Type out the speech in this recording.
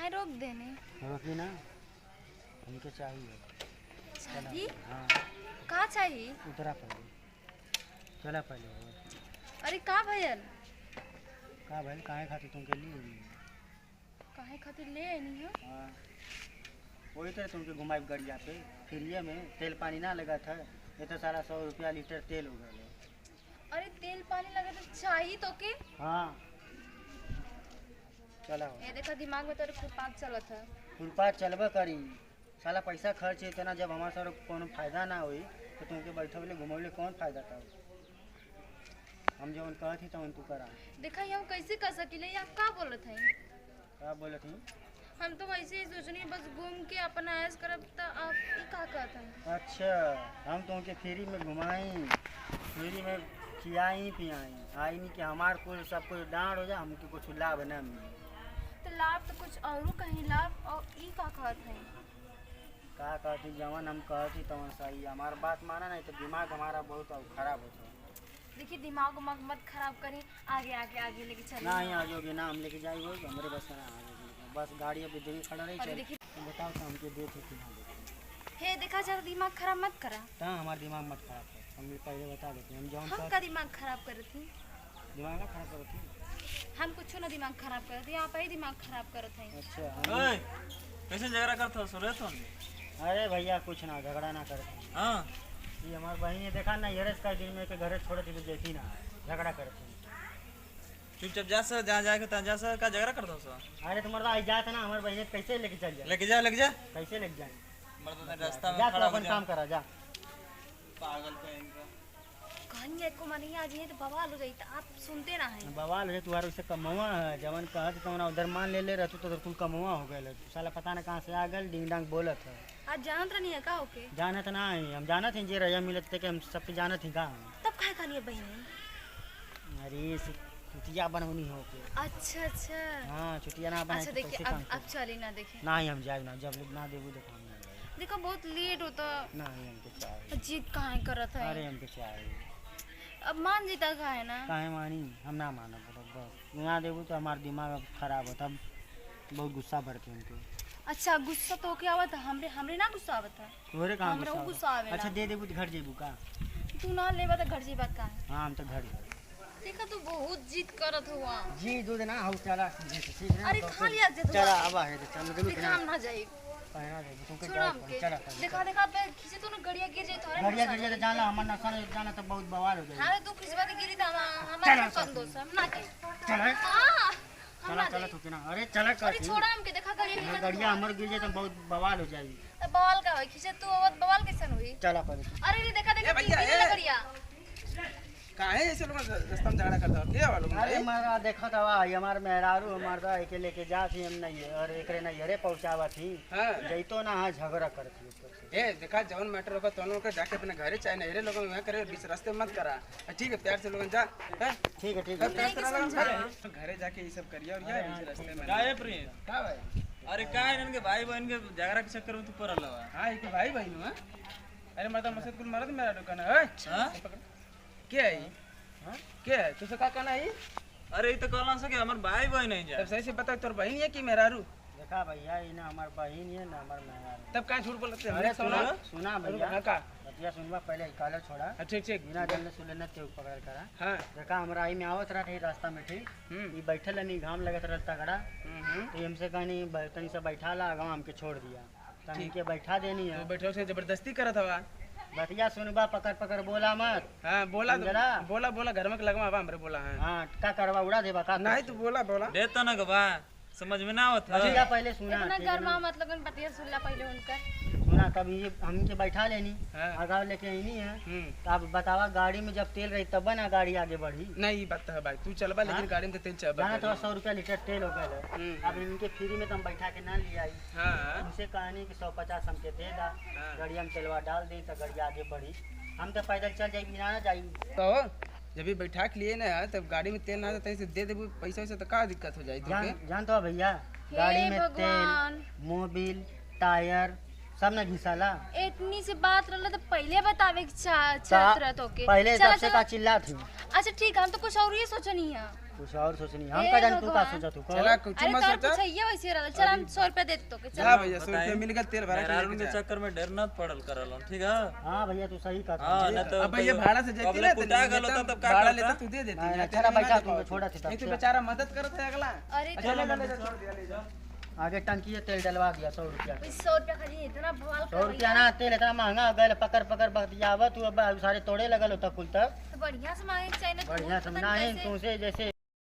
काहे रोक देने? रोकी ना, हमके चाहिए। चाहिए? हाँ। का चाहिए? उतरा पहले, चला पहले। अरे का भैया? का भाई काहे खातिर तुमके लिए? काहे खातिर ले आनी है? हाँ, वही तरह तुमके घुमाई गड़िया पे फ्रीए में। तेल पानी ना लगा था, ये तो सारा 100 रुपया लीटर तेल हो गया। अरे तेल पानी लगे तो चाहिए तो के? हाँ चला। ये देखा दिमाग में तेरे खुरपाक चलत है। फुलपात चलबे करी, साला पैसा खर्च इतना, जब हमारे सर कोनो फायदा ना हुई तो तुमके बैठे घुमौले कौन फायदा था? हम जवन कहती तवन तू करा। देखा ये हम कैसे कर सकीले? ये आप का बोलत हैं? का बोलत हूँ? हम तो वैसे ही सोचनी बस घूम के अपन ऐश करब त आप ई का कहत हैं? अच्छा, हम तुमके फ्री में घुमाई, फ्री में खियाई पियाई, आई नहीं कि हमार कुछ सब कुछ डांड हो जाए, हमको कुछ लाभ न मिले। तो लाभ तो कुछ और कहीं लाभ और ई का कहत हैं? का कहती जवन हम कहती तवन सही। हमार बात माना नहीं तो दिमाग हमारा बहुत खराब होता है। देखिए दिमाग उमाग मत खराब करी, आगे आगे आगे लेके चलिए। ना ही आजोगे ना, हम लेके जाएंगे हमारे बस का ना। बस गाड़ी अभी जगह खड़ा रही चल। देखिए बताओ तो हमके देखे कि ना देखे। हे देखा जरा दिमाग खराब मत करा। हाँ, हमारा दिमाग मत खराब कर, हम पहले बता देते हैं। हम जौन हम का दिमाग खराब कर थी? दिमाग ना खराब करो थी। हम कुछ ना दिमाग खराब कर थी, आप ही दिमाग खराब करत हैं। अच्छा ओए कैसे झगड़ा करत हो सुरे तुम? अरे भैया कुछ ना, झगड़ा ना करते। हां ये हमारे बहन ने देखा ना, यरस का दिन में के घर छोड़े थे तो देखी ना झगड़ा करते। चुपचाप जा सर, जहाँ जाके तहाँ जा सर, का झगड़ा करता हो सर? अरे तुम्हारा आई जात ना, हमारे बहन कैसे लेके चल जाए? लेके जा कैसे लेके जाए? मर्द ने रास्ता में जा तो खड़ा हो अपन जा। काम करा जा। पागल पे इनका कहीं को मनी आज ये तो बवाल हो जाई त आप सुनते ना हैं। बवाल है तुम्हारे उससे कमवा है, जवन कहत तो ना उधर मान ले रहतू तो तू कमवा हो गए। साला पता ना कहाँ से आ गल, डिंग डांग बोलत है। आज जानत नहीं है का ओके? जानत ना है, हम जानत हैं जे रजा मिलत थे कि हम सब पे जानत ही का। तब काहे खानी है बहन? अरे छुट्टिया बनवनी हो के। अच्छा अच्छा हाँ, छुट्टिया ना बनाए अच्छा तो देखिए कैसे काम अब चली ना देखिए। ना ही हम जाए ना, जब लोग ना देबू तो काम ना जाए। देखो बहुत लेट होता। ना ही हमके चाहिए। जीत काहे करत है? अरे हमके चाहिए। अब मान जीता का है ना? काहे मानी? हम ना मानब बस। ना देबू तो हमार दिमाग अब खराब होता, बहुत गुस्सा भरते हमके। अच्छा गुस्सा तो के आवत हमरे हमरे ना गुस्सा आवत है। तोरे कहाँ हमरे गुस्सा गुस्सा होता? आवेला। अच्छा दे देबू तो घर जेबू का? तू ना लेबा त घर जीबा का? हाँ हम तो घर जेबू। देखा तू बहुत जिद करत हुआ। जी दूध ना हो चला ठीक है। अरे खा लिया जे तू। चला अब है चल मतलब देखा हम ना जाई। पहना दे तुमके छोड़ हमके। चला देखा देखा पे खींचे तो ना गड़िया गिर जाई तोरे। गड़िया गड़िया तो जाला हमर नसन जाना तो बहुत बवाल हो जाए। हां तू खिसवा के गिरी त हमारा कौन दोस्त हम ना के। चल हां चला चला तू ना। अरे चला कर। अरे छोड़ा हमके देखा गड़िया गड़िया हमर गिर जाए तो बहुत बवाल हो जाएगी। बवाल का होई खींचे तू आवत बवाल कैसन हुई? चला पर। अरे रे देखा देखा भैया, गिरे गड़िया। काहे ऐसे लोग रास्ता में झगड़ा करता हो? क्या वालों अरे मारा देखा था भाई हमार मेहरारू हमार दा के लेके जा थी हम नहीं और एकरे ना यरे पहुंचावा थी। हां जइतो ना हां झगड़ा करती ऊपर से। ए देखा जवन मैटर होगा तो लोग जाके अपने घरे चाहे नहरे लोगों में करे, बीच रास्ते मत करा। ठीक है प्यार से लोगन जा। ठीक है प्यार से लोगन घरे जाके ये सब करिए और या बीच रास्ते में काहे प्रिय का भाई? अरे काहे इनके भाई बहन के झगड़ा के चक्कर में तू पड़ल हवा? हां ये भाई बहन है। अरे मर्द मसद कुल मर्द मेरा दुकान है। हां क्या है? हां क्या है? तुझे का कहना है? अरे ये तो कहला सके हमर भाई बहन है जा। तब सही से बता तोर बहन है कि मेहरारू? देखा भैया ये ना हमार बहन है ना हमार मेहरारू। तब का झूठ बोलते हैं? अरे सुना भैया का बतिया सुनवा पहले कॉलर छोड़ा। ठीक ठीक बिना जलने सुलेने ते पकड़ करा। हां देखा हमरा आई में आवत रहा थे रास्ता में ठीक। ये बैठल नहीं घाम लगत रहता गड़ा। तो हमसे कहनी तनी से बैठा ला गांव हमके छोड़ दिया। तब हमके बैठा देनी है। तो बैठो से जबरदस्ती करत हवा। बतिया सुनबा पकड़ पकड़ बोला मत। हां बोला जरा बोला बोला घर में लगवा हवा हमरे बोला है। हाँ का करवा उड़ा देबा का? नहीं तू बोला बोला दे तो ना गवा समझ में ना आवत बतिया पहले सुना। इतना गरमा मतलब उन पतिया सुनला पहले उनका सुना तब ये हमके बैठा लेनी। हाँ। आगाव लेके आईनी है। तो अब बतावा गाड़ी में जब तेल रही तब ना गाड़ी आगे बढ़ी। नहीं ये बात है भाई तू चलबा लेकिन गाड़ी में तेल चलबा जाना तो 100 रुपया लीटर तेल हो गए। अब इनके फ्री में तो हम बैठा के ना ले आई। हां उनसे कहानी कि 150 हमके दे दा। हाँ। गाड़िया में तेलवा डाल दी तो गाड़ी आगे बढ़ी। हम तो पैदल चल जाई बिना ना जाई। तो जब भी बैठा के लिए ना तब गाड़ी में तेल ना आता तैसे दे देबू पैसा से तो का दिक्कत हो जाई तोके? जान तो भैया गाड़ी में तेल मोबिल टायर सब ना घिसाला। इतनी से बात रहला तो पहले बतावे के चाहत रह तो के। पहले सबसे का चिल्ला थी। अच्छा ठीक है हम तो कुछ और ही सोचनी है। कुछ और सोचनी हम का जान तू का सोचा तू चला कुछ अरे मत तोर सोचा पूछइया वैसे रहल चल हम 100 रुपया दे तो के चला भैया 100 रुपया मिल गया तेल भरा के मेहरारू लेके के जा। चक्कर में डर न पड़ल करल ठीक है। हां भैया तू सही कहा हां न तो अब भैया भाड़ा से जाती ना कुटा गल होता तब का भाड़ा करता? लेता तू दे देती नहीं, चला पैसा तुमको छोड़ा थी नहीं तब तू से। बेचारा मदद करत है अगला अरे चल ले जा छोड़ दिया ले जा आगे टंकी में तेल डलवा दिया 100 रुपया का। 100 रुपया खाली इतना बवाल 100 कर रुपया ना तेल इतना महंगा हो गया पकड़ पकड़ बतियावा तू अब सारे तोड़े लगल होता कुल तक तो बढ़िया से मांगे चाहिए ना बढ़िया समझना है तुमसे जैसे